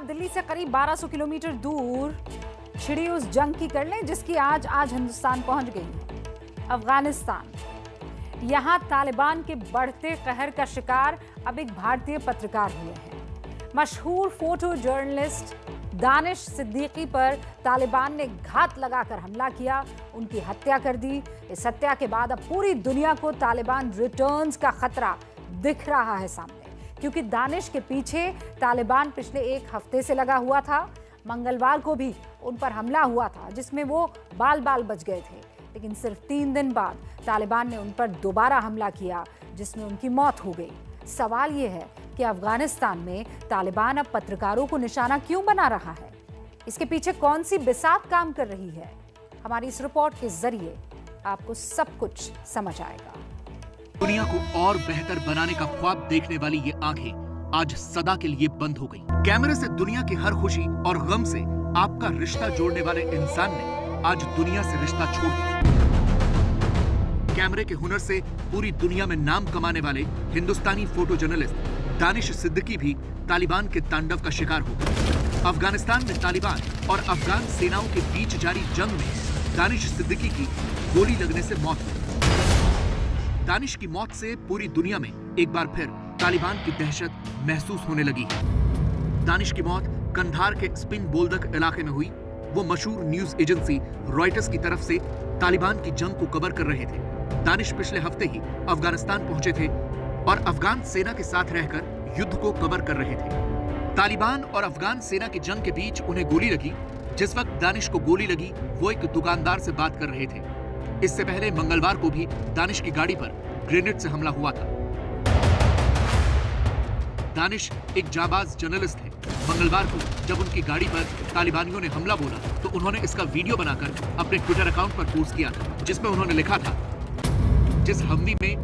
दिल्ली से करीब 1200 किलोमीटर दूर छिड़ी उस जंग की कर लें जिसकी आज हिंदुस्तान पहुंच गई है। अफगानिस्तान। यहां तालिबान के बढ़ते कहर का शिकार अब एक भारतीय पत्रकार हुए हैं। मशहूर फोटो जर्नलिस्ट दानिश सिद्दीकी पर तालिबान ने घात लगाकर हमला किया, उनकी हत्या कर दी। इस हत्या के बाद अब पूरी दुनिया को तालिबान रिटर्न्स का खतरा दिख रहा है सामने, क्योंकि दानिश के पीछे तालिबान पिछले एक हफ्ते से लगा हुआ था। मंगलवार को भी उन पर हमला हुआ था जिसमें वो बाल बाल बच गए थे, लेकिन सिर्फ 3 दिन बाद तालिबान ने उन पर दोबारा हमला किया जिसमें उनकी मौत हो गई। सवाल ये है कि अफगानिस्तान में तालिबान अब पत्रकारों को निशाना क्यों बना रहा है? इसके पीछे कौन सी बिसात काम कर रही है? हमारी इस रिपोर्ट के जरिए आपको सब कुछ समझ आएगा। दुनिया को और बेहतर बनाने का ख्वाब देखने वाली ये आंखें आज सदा के लिए बंद हो गई। कैमरे से दुनिया की हर खुशी और गम से आपका रिश्ता जोड़ने वाले इंसान ने आज दुनिया से रिश्ता छोड़ दिया। कैमरे के हुनर से पूरी दुनिया में नाम कमाने वाले हिंदुस्तानी फोटो जर्नलिस्ट दानिश सिद्दीकी भी तालिबान के तांडव का शिकार हो गए। अफगानिस्तान में तालिबान और अफगान सेनाओं के बीच जारी जंग में दानिश सिद्दीकी की गोली लगने से मौत हुई। दानिश की मौत से पूरी दुनिया में एक बार फिर तालिबान की दहशत महसूस होने लगी है। दानिश की मौत कंधार के स्पिन बोल्दक इलाके में हुई। वो मशहूर न्यूज एजेंसी रॉयटर्स की तरफ से तालिबान की जंग को कवर कर रहे थे। दानिश पिछले हफ्ते ही अफगानिस्तान पहुंचे थे और अफगान सेना के साथ रहकर युद्ध को कवर कर रहे थे। तालिबान और अफगान सेना की जंग के बीच उन्हें गोली लगी। जिस वक्त दानिश को गोली लगी वो एक दुकानदार से बात कर रहे थे। इससे पहले मंगलवार को भी दानिश की गाड़ी पर ग्रेनेड से हमला हुआ था। दानिश एक जाबाज जर्नलिस्ट है। मंगलवार को जब उनकी गाड़ी पर तालिबानियों ने हमला बोला तो उन्होंने इसका वीडियो बनाकर अपने ट्विटर अकाउंट पर पोस्ट किया था, जिसमें उन्होंने लिखा था, जिस हमवी में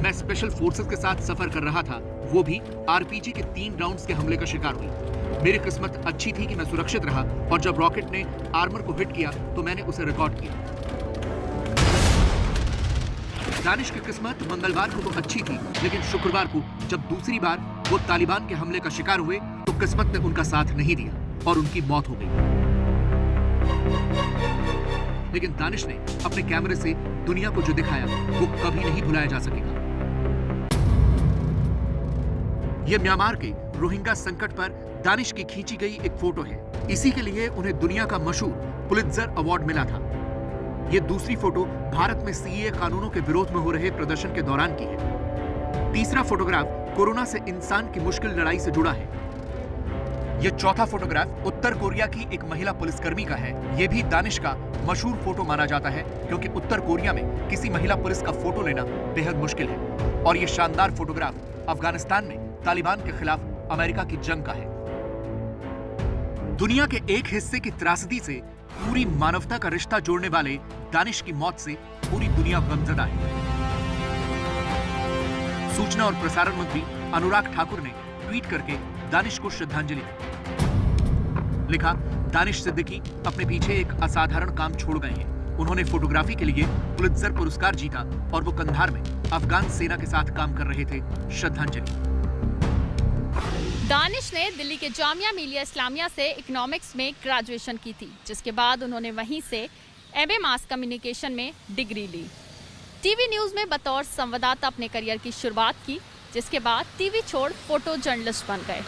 मैं स्पेशल फोर्सेस के साथ सफर कर रहा था वो भी आरपीजी के 3 राउंड्स के हमले का शिकार हुई। मेरी किस्मत अच्छी थी कि मैं सुरक्षित रहा और जब रॉकेट ने आर्मर को हिट किया तो मैंने उसे रिकॉर्ड किया। दानिश की किस्मत मंगलवार को तो अच्छी थी, लेकिन शुक्रवार को जब दूसरी बार वो तालिबान के हमले का शिकार हुए तो किस्मत ने उनका साथ नहीं दिया और उनकी मौत हो गई। लेकिन दानिश ने अपने कैमरे से दुनिया को जो दिखाया वो कभी नहीं भुलाया जा सकेगा। यह म्यांमार के रोहिंग्या संकट पर दानिश की खींची गई एक फोटो है। इसी के लिए उन्हें दुनिया का मशहूर पुलित्जर अवार्ड मिला था। यह दूसरी फोटो भारत में सीएए कानूनों के विरोध में हो रहे प्रदर्शन के दौरान की है। तीसरा फोटोग्राफ कोरोना से इंसान की मुश्किल लड़ाई से जुड़ा है। यह चौथा फोटोग्राफ उत्तर कोरिया की एक महिला पुलिसकर्मी का है। यह भी दानिश का मशहूर फोटो माना जाता है, क्योंकि उत्तर कोरिया में किसी महिला पुलिस का फोटो लेना बेहद मुश्किल है। और यह शानदार फोटोग्राफ अफगानिस्तान में तालिबान के खिलाफ अमेरिका की जंग का है। दुनिया के एक हिस्से की त्रासदी से पूरी मानवता का रिश्ता जोड़ने वाले दानिश की मौत से पूरी दुनिया गमजदा है। सूचना और प्रसारण मंत्री अनुराग ठाकुर ने ट्वीट करके दानिश को श्रद्धांजलि दी। लिखा, दानिश सिद्दीकी अपने पीछे एक असाधारण काम छोड़ गए हैं। उन्होंने फोटोग्राफी के लिए पुलित्जर पुरस्कार जीता और वो कंधार में अफगान सेना के साथ काम कर रहे थे। श्रद्धांजलि। दानिश ने दिल्ली के जामिया मिलिया इस्लामिया से इकोनॉमिक्स में ग्रेजुएशन की थी, जिसके बाद उन्होंने वहीं से एमए मास कम्युनिकेशन में डिग्री ली। टीवी न्यूज में बतौर संवाददाता अपने करियर की शुरुआत की, जिसके बाद टीवी छोड़ फोटो जर्नलिस्ट बन गए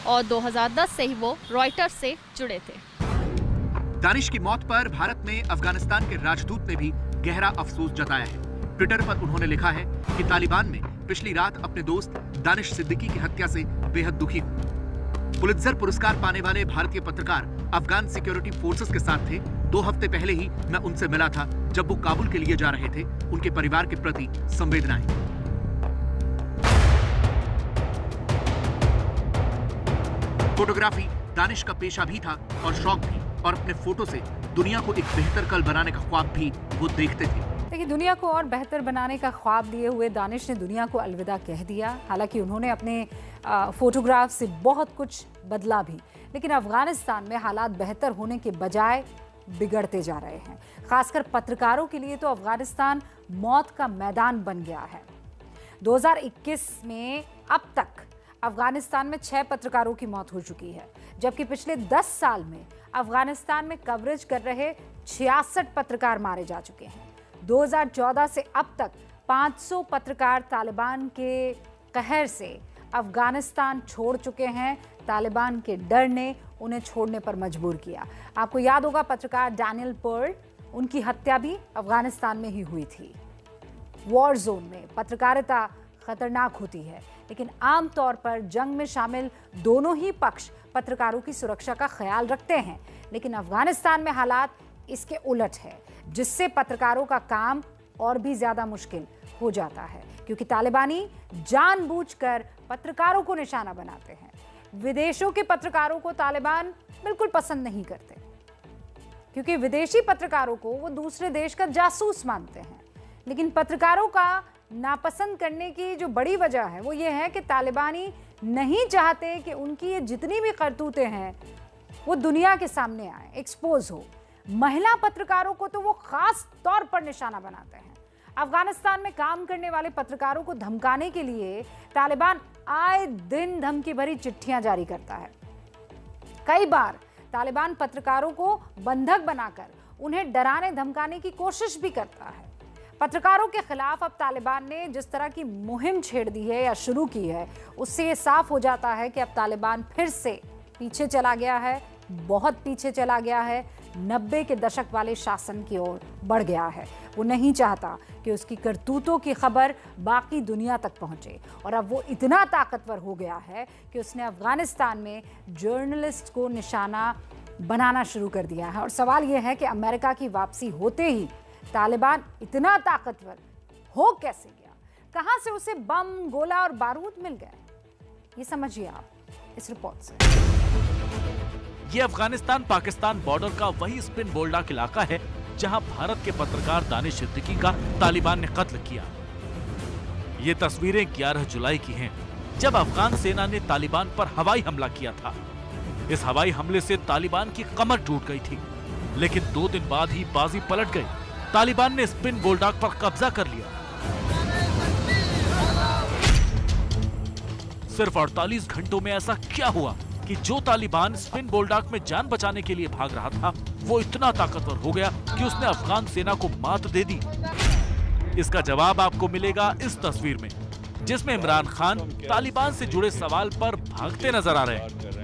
और 2010 से ही वो रॉयटर्स से जुड़े थे। दानिश की मौत पर भारत में अफगानिस्तान के राजदूत ने भी गहरा अफसोस जताया है। ट्विटर पर उन्होंने लिखा है कि तालिबान में पिछली रात अपने दोस्त दानिश सिद्दीकी की हत्या से बेहद दुखी हूं। पुलित्जर पुरस्कार पाने वाले भारतीय पत्रकार अफगान सिक्योरिटी फोर्सेस के साथ थे। 2 हफ्ते पहले ही मैं उनसे मिला था जब वो काबुल के लिए जा रहे थे। उनके परिवार के प्रति संवेदनाएं। फोटोग्राफी दानिश का पेशा भी था और शौक भी, और अपने फोटो से दुनिया को एक बेहतर कल बनाने का ख्वाब भी वो देखते थे। देखिए, दुनिया को और बेहतर बनाने का ख्वाब लिए हुए दानिश ने दुनिया को अलविदा कह दिया। हालांकि उन्होंने अपने फोटोग्राफ से बहुत कुछ बदला भी, लेकिन अफगानिस्तान में हालात बेहतर होने के बजाय बिगड़ते जा रहे हैं। खासकर पत्रकारों के लिए तो अफगानिस्तान मौत का मैदान बन गया है। 2021 में अब तक अफगानिस्तान में 6 पत्रकारों की मौत हो चुकी है, जबकि पिछले 10 साल में अफगानिस्तान में कवरेज कर रहे 66 पत्रकार मारे जा चुके हैं। 2014 से अब तक 500 पत्रकार तालिबान के कहर से अफगानिस्तान छोड़ चुके हैं। तालिबान के डर ने उन्हें छोड़ने पर मजबूर किया। आपको याद होगा पत्रकार डैनियल पर्ल, उनकी हत्या भी अफगानिस्तान में ही हुई थी। वॉर जोन में पत्रकारिता खतरनाक होती है, लेकिन आमतौर पर जंग में शामिल दोनों ही पक्ष पत्रकारों की सुरक्षा का ख्याल रखते हैं, लेकिन अफगानिस्तान में हालात इसके उलट है, जिससे पत्रकारों का काम और भी ज्यादा मुश्किल हो जाता है, क्योंकि तालिबानी जानबूझकर पत्रकारों को निशाना बनाते हैं। विदेशों के पत्रकारों को तालिबान बिल्कुल पसंद नहीं करते, क्योंकि विदेशी पत्रकारों को वो दूसरे देश का जासूस मानते हैं। लेकिन पत्रकारों का नापसंद करने की जो बड़ी वजह है वो ये है कि तालिबानी नहीं चाहते कि उनकी ये जितनी भी करतूतें हैं वो दुनिया के सामने आए, एक्सपोज हो। महिला पत्रकारों को तो वो खास तौर पर निशाना बनाते हैं। अफगानिस्तान में काम करने वाले पत्रकारों को धमकाने के लिए तालिबान आए दिन धमकी भरी चिट्ठियां जारी करता है। कई बार तालिबान पत्रकारों को बंधक बनाकर उन्हें डराने धमकाने की कोशिश भी करता है। पत्रकारों के खिलाफ अब तालिबान ने जिस तरह की मुहिम छेड़ दी है या शुरू की है, उससे ये साफ हो जाता है कि अब तालिबान फिर से पीछे चला गया है, बहुत पीछे चला गया है, 90 के दशक वाले शासन की ओर बढ़ गया है। वो नहीं चाहता कि उसकी करतूतों की खबर बाकी दुनिया तक पहुंचे, और अब वो इतना ताकतवर हो गया है कि उसने अफगानिस्तान में जर्नलिस्ट को निशाना बनाना शुरू कर दिया है। और सवाल यह है कि अमेरिका की वापसी होते ही तालिबान इतना ताकतवर हो कैसे गया? कहां से उसे बम, गोला और बारूद मिल गए? ये समझिए आप इस रिपोर्ट से। ये अफगानिस्तान पाकिस्तान बॉर्डर का वही स्पिन बोल्डाक इलाका है जहां भारत के पत्रकार दानिश सिद्दीकी का तालिबान ने कत्ल किया। ये तस्वीरें 11 जुलाई की हैं, जब अफगान सेना ने तालिबान पर हवाई हमला किया था। इस हवाई हमले से तालिबान की कमर टूट गई थी, लेकिन 2 दिन बाद ही बाजी पलट गई। तालिबान ने स्पिन बोल्डाक पर कब्जा कर लिया। सिर्फ 48 घंटों में ऐसा क्या हुआ कि जो तालिबान स्पिन बोल्डाक में जान बचाने के लिए भाग रहा था, वो इतना ताकतवर हो गया कि उसने अफगान सेना को मात दे दी। इसका जवाब आपको मिलेगा इस तस्वीर में, जिसमें इमरान खान तालिबान से जुड़े सवाल पर भागते नजर आ रहे हैं।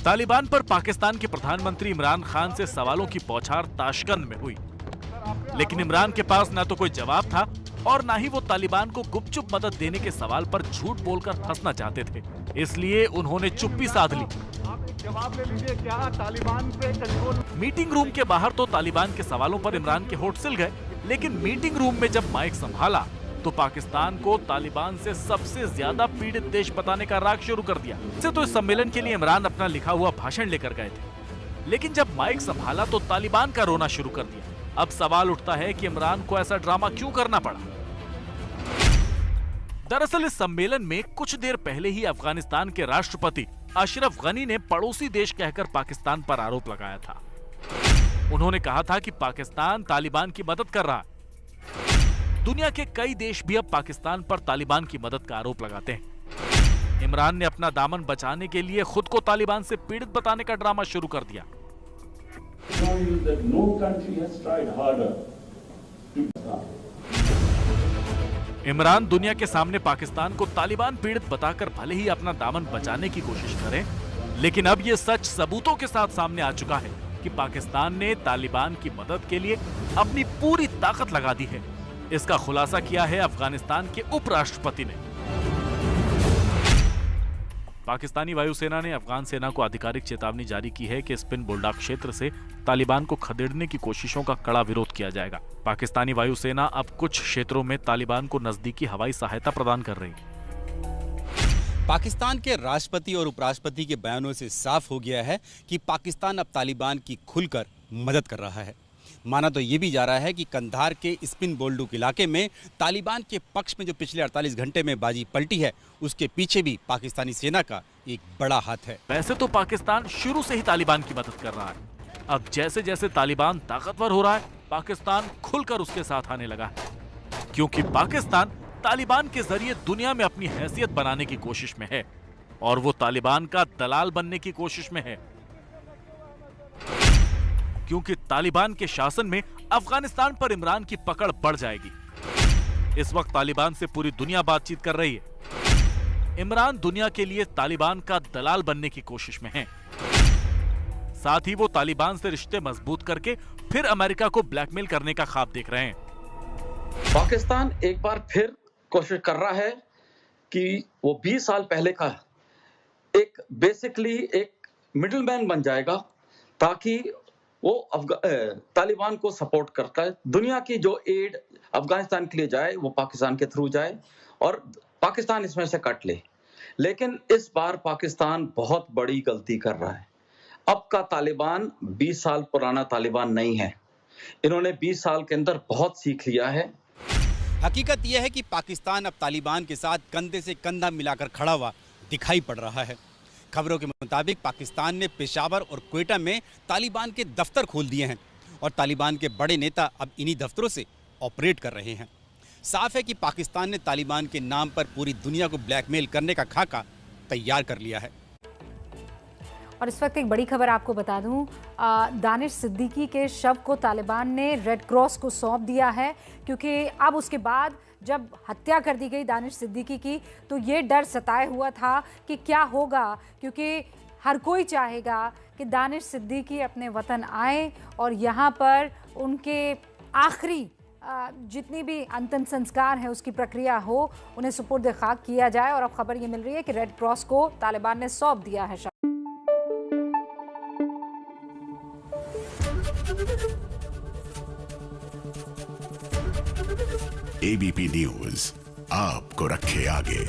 तालिबान पर पाकिस्तान के प्रधानमंत्री इमरान खान से सवालों की बौछार ताशकंद में हुई, लेकिन इमरान के पास न तो कोई जवाब था और न ही वो तालिबान को गुपचुप मदद देने के सवाल पर झूठ बोलकर फंसना चाहते थे। इसलिए उन्होंने चुप्पी साध ली। जवाब ले लीजिए, क्या तालिबान पे कंट्रोल? मीटिंग रूम के बाहर तो तालिबान के सवालों पर इमरान के होठ सिल गए, लेकिन मीटिंग रूम में जब माइक संभाला तो पाकिस्तान को तालिबान से सबसे ज्यादा पीड़ित देश बताने का राग शुरू कर दिया। इससे तो इस सम्मेलन के लिए इमरान अपना लिखा हुआ भाषण लेकर गए थे, लेकिन जब माइक संभाला तो तालिबान का रोना शुरू कर दिया। अब सवाल उठता है कि इमरान को ऐसा ड्रामा क्यों करना पड़ा। दरअसल इस सम्मेलन में कुछ देर पहले ही अफगानिस्तान के राष्ट्रपति अशरफ गनी ने पड़ोसी देश कहकर पाकिस्तान पर आरोप लगाया था। उन्होंने कहा था कि पाकिस्तान तालिबान की मदद कर रहा है। दुनिया के कई देश भी अब पाकिस्तान पर तालिबान की मदद का आरोप लगाते हैं। इमरान ने अपना दामन बचाने के लिए खुद को तालिबान से पीड़ित बताने का ड्रामा शुरू कर दिया। इमरान दुनिया के सामने पाकिस्तान को तालिबान पीड़ित बताकर भले ही अपना दामन बचाने की कोशिश करे, लेकिन अब यह सच सबूतों के साथ सामने आ चुका है कि पाकिस्तान ने तालिबान की मदद के लिए अपनी पूरी ताकत लगा दी है। इसका खुलासा किया है अफगानिस्तान के उपराष्ट्रपति ने। पाकिस्तानी वायुसेना ने अफगान सेना को आधिकारिक चेतावनी जारी की है कि स्पिन बोल्डाक क्षेत्र से तालिबान को खदेड़ने की कोशिशों का कड़ा विरोध किया जाएगा। पाकिस्तानी वायुसेना अब कुछ क्षेत्रों में तालिबान को नजदीकी हवाई सहायता प्रदान कर रही है। पाकिस्तान के राष्ट्रपति और उपराष्ट्रपति के बयानों से साफ हो गया है कि पाकिस्तान अब तालिबान की खुलकर मदद कर रहा है। माना तो ये भी जा रहा है कि कंधार के स्पिन बोल्डाक इलाके में तालिबान के पक्ष में जो पिछले 48 घंटे में बाजी पलटी है, उसके पीछे भी पाकिस्तानी सेना का एक बड़ा हाथ है। वैसे तो पाकिस्तान शुरू से ही तालिबान की मदद कर रहा है। अब जैसे जैसे तालिबान ताकतवर हो रहा है, पाकिस्तान खुलकर उसके साथ आने लगा है, क्योंकि पाकिस्तान तालिबान के जरिए दुनिया में अपनी हैसियत बनाने की कोशिश में है और वो तालिबान का दलाल बनने की कोशिश में है, क्योंकि तालिबान के शासन में अफगानिस्तान पर इमरान की पकड़ बढ़ जाएगी। इस वक्त तालिबान से पूरी दुनिया बातचीत कर रही है। इमरान दुनिया के लिए तालिबान का दलाल बनने की कोशिश में है। साथ ही वो तालिबान से रिश्ते मजबूत करके फिर अमेरिका को ब्लैकमेल करने का ख्वाब देख रहे हैं। पाकिस्तान एक बार फिर कोशिश कर रहा है कि वो 20 साल पहले का एक बेसिकली एक मिडलमैन बन जाएगा, ताकि वो तालिबान को सपोर्ट करता है। दुनिया की जो एड अफगानिस्तान के लिए जाए वो पाकिस्तान के थ्रू जाए और पाकिस्तान इसमें से कट ले। लेकिन इस बार पाकिस्तान बहुत बड़ी गलती कर रहा है। अब का तालिबान 20 साल पुराना तालिबान नहीं है। इन्होंने 20 साल के अंदर बहुत सीख लिया है। हकीकत यह है कि पाकिस्तान अब तालिबान के साथ कंधे से कंधा मिलाकर खड़ा हुआ दिखाई पड़ रहा है। खबरों के मुताबिक पाकिस्तान ने पेशावर और क्वेटा में तालिबान के दफ्तर खोल दिए हैं और तालिबान के बड़े नेता अब इन्हीं दफ्तरों से ऑपरेट कर रहे हैं। साफ है कि पाकिस्तान ने तालिबान के नाम पर पूरी दुनिया को ब्लैकमेल करने का खाका तैयार कर लिया है। और इस वक्त एक बड़ी खबर आपको बता दूं, दानिश सिद्दीकी के शव को तालिबान ने रेड क्रॉस को सौंप दिया है, क्योंकि अब उसके बाद जब हत्या कर दी गई दानिश सिद्दीकी की तो ये डर सताए हुआ था कि क्या होगा, क्योंकि हर कोई चाहेगा कि दानिश सिद्दीकी अपने वतन आए और यहाँ पर उनके आखिरी जितनी भी अंतिम संस्कार है उसकी प्रक्रिया हो, उन्हें सुपुर्द खाक किया जाए। और अब खबर ये मिल रही है कि रेड क्रॉस को तालिबान ने सौंप दिया है। एबीपी न्यूज आपको रखे आगे।